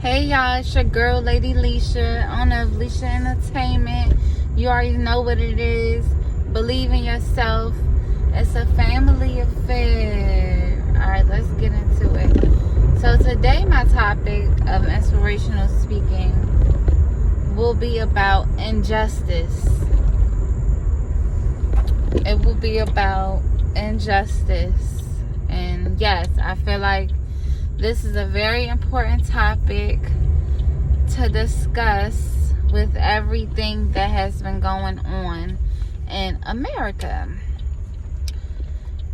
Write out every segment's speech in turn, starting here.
Hey y'all, it's your girl, Lady Lisha, owner of Lisha Entertainment. You already know what it is. Believe in yourself. It's a family affair. Alright, let's get into it. So today my topic of inspirational speaking will be about injustice. It will be about injustice. And yes, I feel like this is a very important topic to discuss with everything that has been going on in America.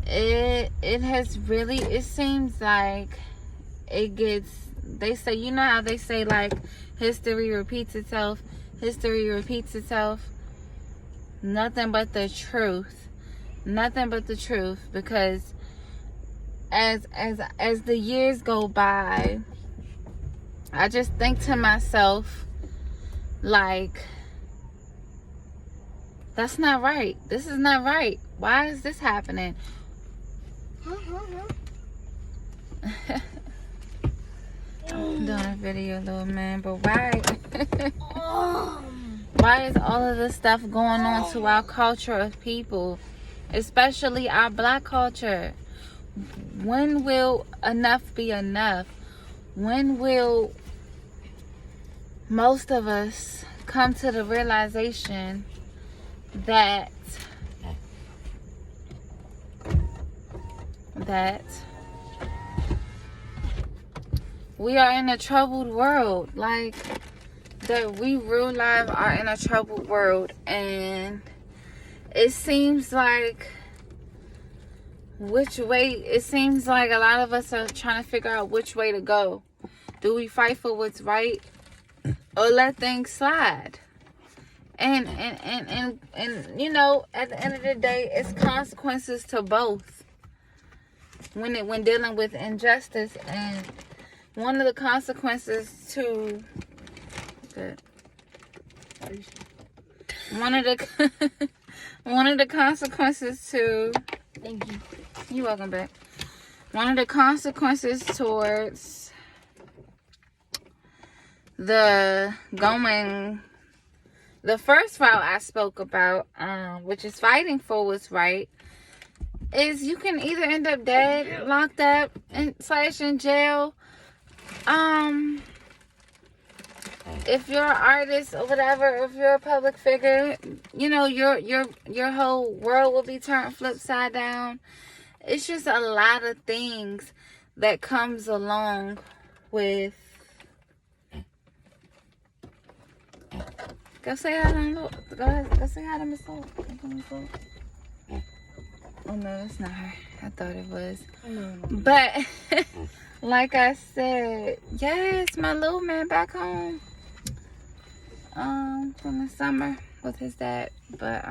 It seems like it gets, they say, you know how they say like history repeats itself, nothing but the truth, because as the years go by, I just think to myself, like, that's not right. This is not right. Why is this happening? I'm doing a video, little man, but why? Why is all of this stuff going on to our culture of people, especially our black culture? When will enough be enough? When will most of us come to the realization that we are in a troubled world? Like, that we real life are in a troubled world, and it seems like a lot of us are trying to figure out which way to go. Do we fight for what's right or let things slide? And you know, at the end of the day, it's consequences to both when dealing with injustice. And one of the consequences to one of the consequences to thank you. You're welcome back. One of the consequences towards the first route I spoke about, which is fighting for what's right, is you can either end up dead, locked up, and / in jail. If you're an artist or whatever, if you're a public figure, you know, your whole world will be turned flip side down. It's just a lot of things that comes along with. Go say hi to Go say hi to Miss Hope. Oh no, that's not her. I thought it was. But like I said, yes, my little man back home. From the summer with his dad. But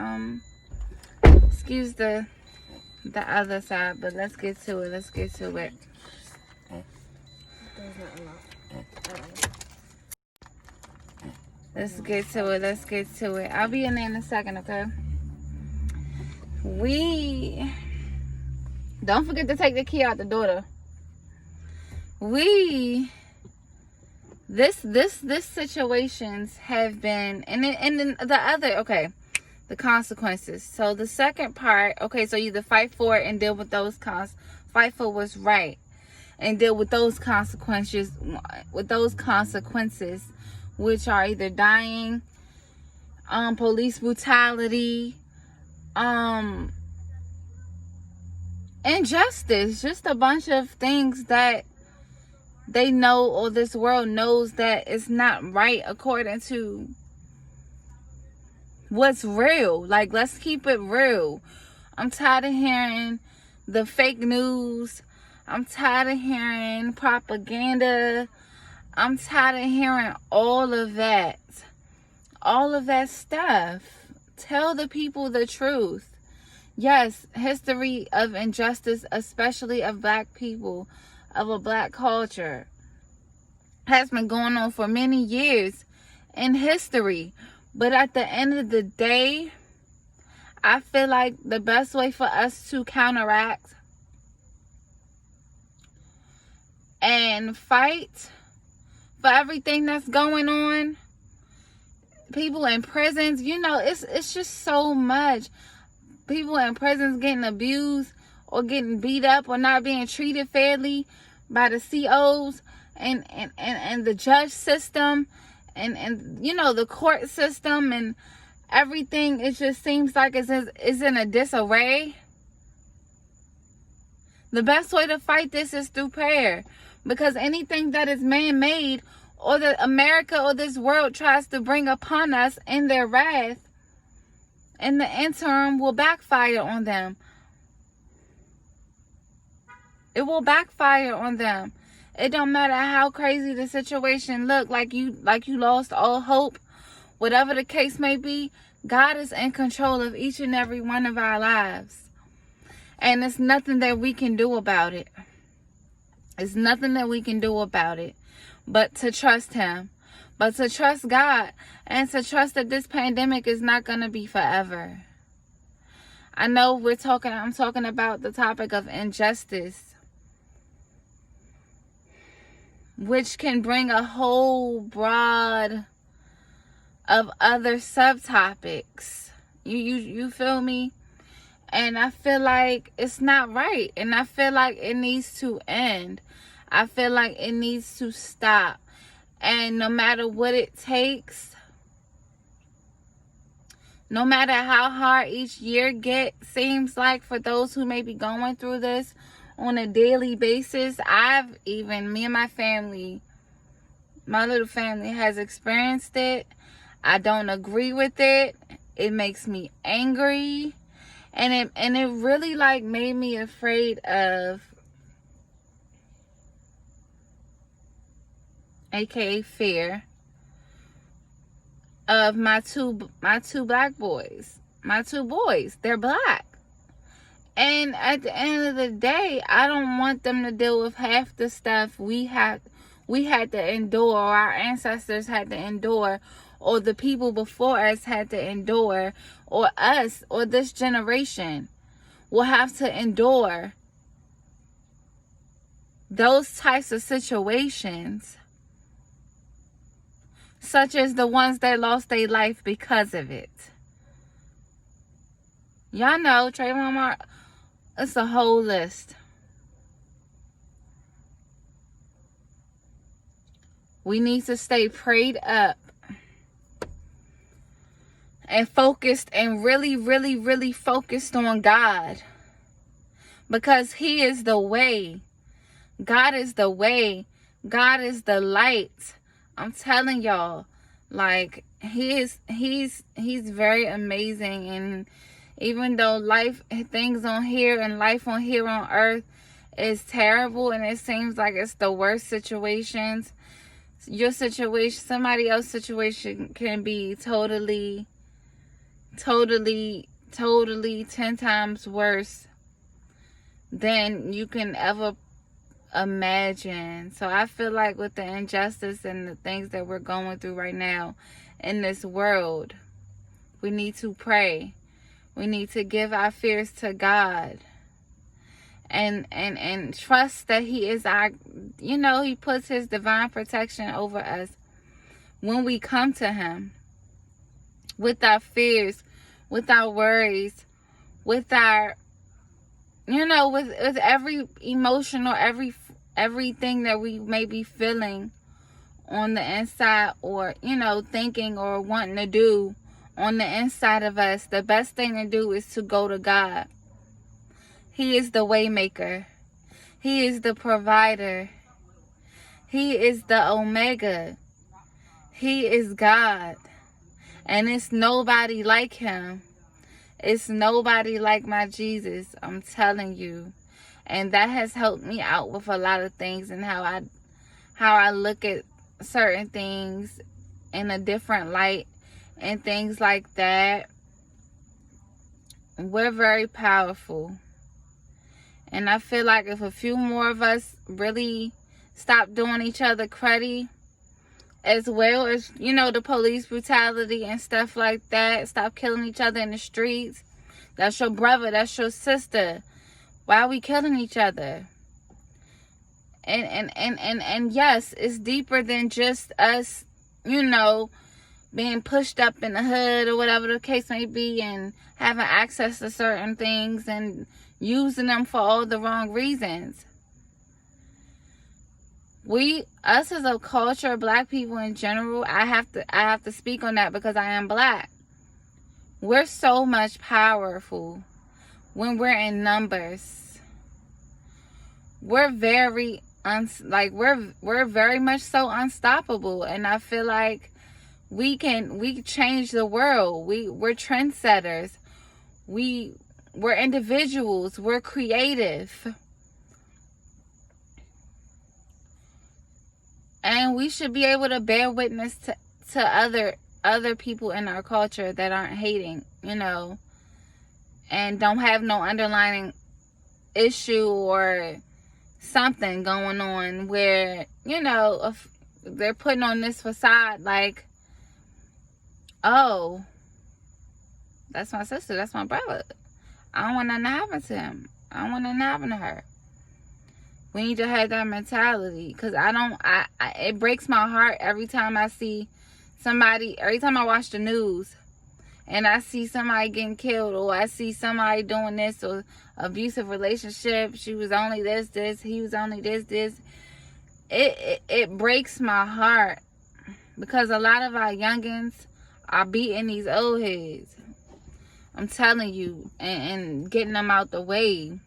excuse the other side, but let's get to it. Let's get to it. I'll be in there in a second, okay? Don't forget to take the key out the door, though. This situations have been, and then the other, okay, the consequences. So the second part, okay, so you either fight for it and deal with those fight for what's right and deal with those consequences, which are either dying, police brutality, injustice, just a bunch of things that they know, or this world knows, that it's not right according to what's real. Like, let's keep it real. I'm tired of hearing the fake news. I'm tired of hearing propaganda. I'm tired of hearing all of that stuff. Tell the people the truth. Yes, history of injustice, especially of black people, of a black culture, has been going on for many years in history. But at the end of the day, I feel like the best way for us to counteract and fight for everything that's going on. People in prisons, you know, it's just so much. People in prisons getting abused or getting beat up or not being treated fairly by the COs and the judge system and you know, the court system and everything. It just seems like it's in a disarray. The best way to fight this is through prayer, because anything that is man-made or that America or this world tries to bring upon us in their wrath, in the interim, will backfire on them. It will backfire on them. It don't matter how crazy the situation look, like you lost all hope, whatever the case may be. God is in control of each and every one of our lives. And it's nothing that we can do about it. It's nothing that we can do about it but to trust him, but to trust God, and to trust that this pandemic is not going to be forever. I know I'm talking about the topic of injustice, which can bring a whole broad of other subtopics. You feel me? And I feel like it's not right. And I feel like it needs to end. I feel like it needs to stop. And no matter what it takes, no matter how hard each year seems like for those who may be going through this on a daily basis, me and my family, my little family has experienced it. I don't agree with it. It makes me angry. And it really like made me afraid of, aka fear, of my two black boys. My two boys, they're black. And at the end of the day, I don't want them to deal with half the stuff we had to endure, or our ancestors had to endure, or the people before us had to endure, or us, or this generation will have to endure those types of situations, such as the ones that lost their life because of it. Y'all know, Trayvon Martin, it's a whole list. We need to stay prayed up and focused, and really, really, really focused on God, because he is the way. God is the way. God is the light. I'm telling y'all, like, he's very amazing. And even though life on here on earth is terrible, and it seems like it's the worst situations, your situation, somebody else's situation can be totally 10 times worse than you can ever imagine. So I feel like with the injustice and the things that we're going through right now in this world, we need to pray. We need to give our fears to God, and trust that he is our, he puts his divine protection over us when we come to him with our fears, with our worries, with our, with every emotion or everything that we may be feeling on the inside, or, thinking or wanting to do on the inside of us. The best thing to do is to go to God. He is the way maker. He is the provider. He is the Omega. He is God. And it's nobody like him. It's nobody like my Jesus. I'm telling you. And that has helped me out with a lot of things, and how I look at certain things in a different light and things like that. We're very powerful. And I feel like if a few more of us really stop doing each other cruddy, as well as, the police brutality and stuff like that, stop killing each other in the streets. That's your brother, that's your sister. Why are we killing each other? And yes, it's deeper than just us, you know, being pushed up in the hood or whatever the case may be, and having access to certain things and using them for all the wrong reasons. Us as a culture, black people in general, I have to speak on that because I am black. We're so much powerful when we're in numbers. We're very we're very much so unstoppable, and I feel like we change the world. We're trendsetters. We're individuals. We're creative. And we should be able to bear witness to other people in our culture that aren't hating, you know, and don't have no underlying issue or something going on where, you know, if they're putting on this facade like, oh, that's my sister, that's my brother, I don't want nothing to happen to him, I don't want nothing to happen to her. We need to have that mentality, because it breaks my heart every time I see somebody, every time I watch the news and I see somebody getting killed, or I see somebody doing this, or abusive relationship, she was only this, he was only this. It breaks my heart, because a lot of our youngins are beating these old heads. I'm telling you, and getting them out the way.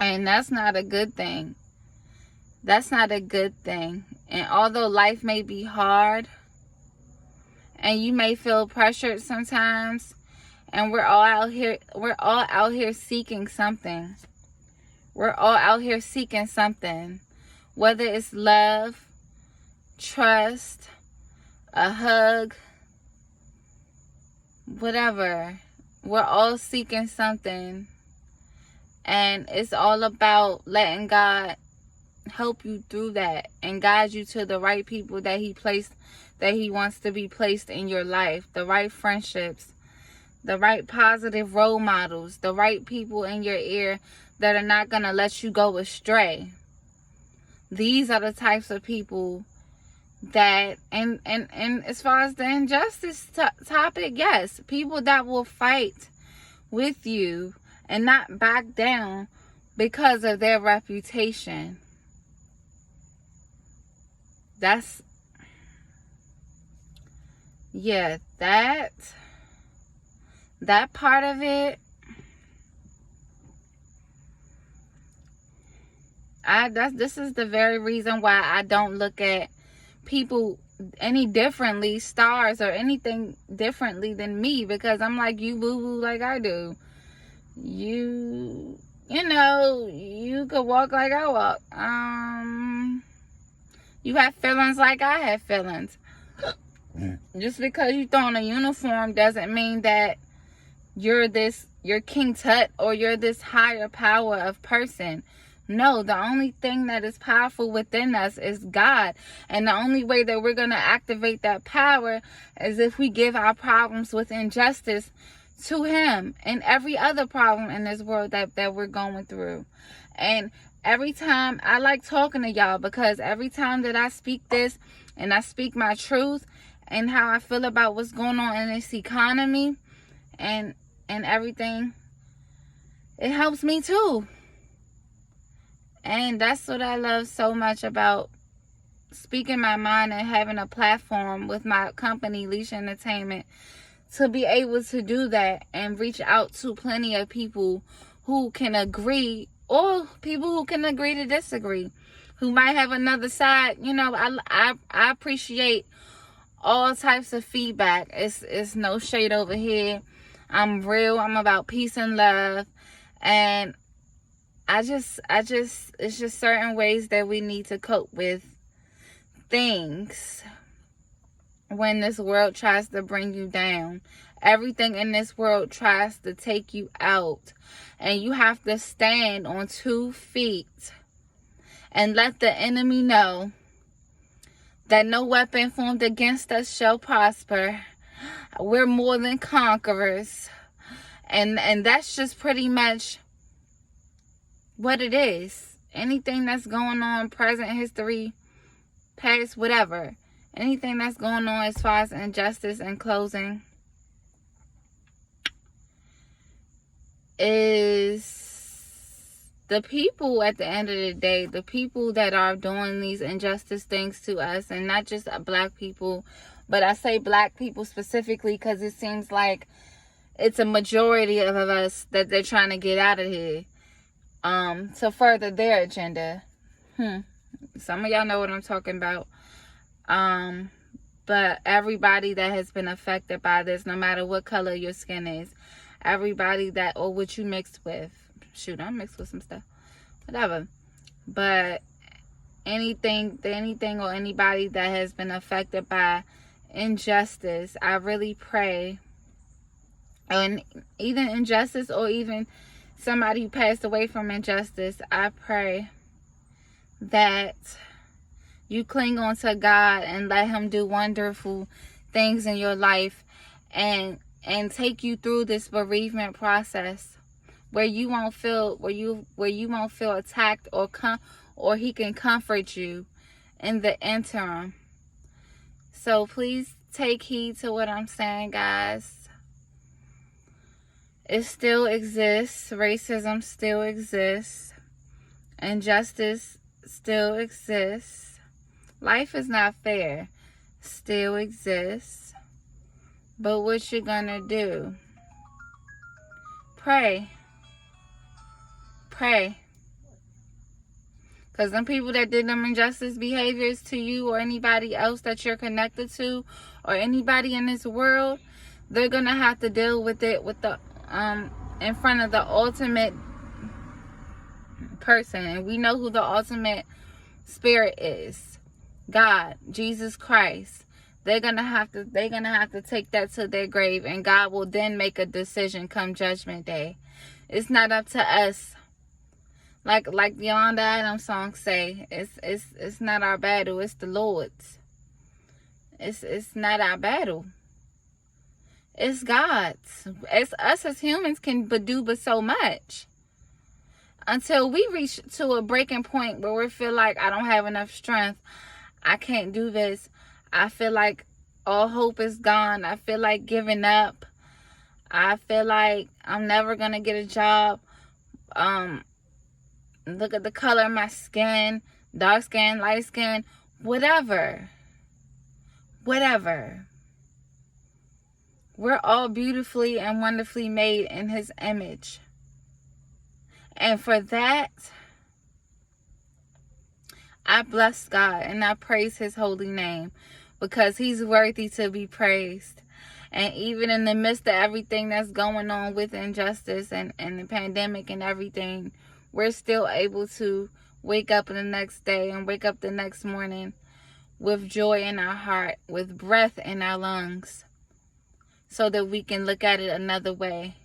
And that's not a good thing. That's not a good thing. And although life may be hard, and you may feel pressured sometimes, and we're all out here seeking something. We're all out here seeking something. Whether it's love, trust, a hug, whatever. We're all seeking something. And it's all about letting God help you through that and guide you to the right people that He wants to be placed in your life. The right friendships, the right positive role models, the right people in your ear that are not going to let you go astray. These are the types of people that, and as far as the injustice topic, yes, people that will fight with you and not back down because of their reputation. That part of it, this is the very reason why I don't look at people any differently, stars or anything differently than me, because I'm like, you boo-boo like I do. You know, you could walk like I walk. You have feelings like I have feelings. Just because you throw on a uniform doesn't mean that you're King Tut or you're this higher power of person. No, the only thing that is powerful within us is God. And the only way that we're going to activate that power is if we give our problems with injustice to Him, and every other problem in this world that we're going through. And every time, I like talking to y'all, because every time that I speak this and I speak my truth and how I feel about what's going on in this economy and everything, it helps me too. And that's what I love so much about speaking my mind and having a platform with my company, Lisha Entertainment, to be able to do that and reach out to plenty of people who can agree, or people who can agree to disagree, who might have another side. You know, I appreciate all types of feedback. It's no shade over here. I'm real. I'm about peace and love. And it's just certain ways that we need to cope with things when this world tries to bring you down. Everything in this world tries to take you out. And you have to stand on 2 feet and let the enemy know that no weapon formed against us shall prosper. We're more than conquerors. And that's just pretty much what it is. anything that's going on, present, history, past, whatever, anything that's going on as far as injustice and closing is the people at the end of the day, the people that are doing these injustice things to us, and not just black people, but I say black people specifically because it seems like it's a majority of us that they're trying to get out of here to further their agenda. Some of y'all know what I'm talking about. But everybody that has been affected by this, no matter what color your skin is, everybody that, or what you mixed with, shoot, I'm mixed with some stuff, whatever, but anything or anybody that has been affected by injustice, I really pray, and either injustice or even somebody who passed away from injustice, I pray that you cling on to God and let him do wonderful things in your life and take you through this bereavement process where you won't feel attacked, or he can comfort you in the interim. So please take heed to what I'm saying, guys. It still exists. Racism still exists. Injustice still exists. Life is not fair. Still exists. But what you gonna do? Pray. Pray. Because them people that did them injustice behaviors to you or anybody else that you're connected to or anybody in this world, they're going to have to deal with it with the in front of the ultimate person. And we know who the ultimate spirit is. God, Jesus Christ. They're gonna have to take that to their grave, and God will then make a decision come Judgment Day. It's not up to us. Like Yolanda Adams' song say, it's not our battle, it's the Lord's. It's not our battle. It's God's. It's us as humans can do but so much. Until we reach to a breaking point where we feel like I don't have enough strength. I can't do this. I feel like all hope is gone. I feel like giving up. I feel like I'm never going to get a job. Look at the color of my skin. Dark skin, light skin, whatever. Whatever. We're all beautifully and wonderfully made in his image. And for that, I bless God and I praise his holy name because he's worthy to be praised. And even in the midst of everything that's going on with injustice and the pandemic and everything, we're still able to wake up the next day and wake up the next morning with joy in our heart, with breath in our lungs, so that we can look at it another way.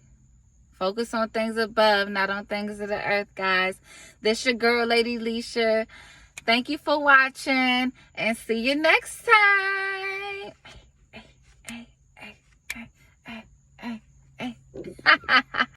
Focus on things above, not on things of the earth, guys. This your girl, Lady Lisha. Thank you for watching, and see you next time.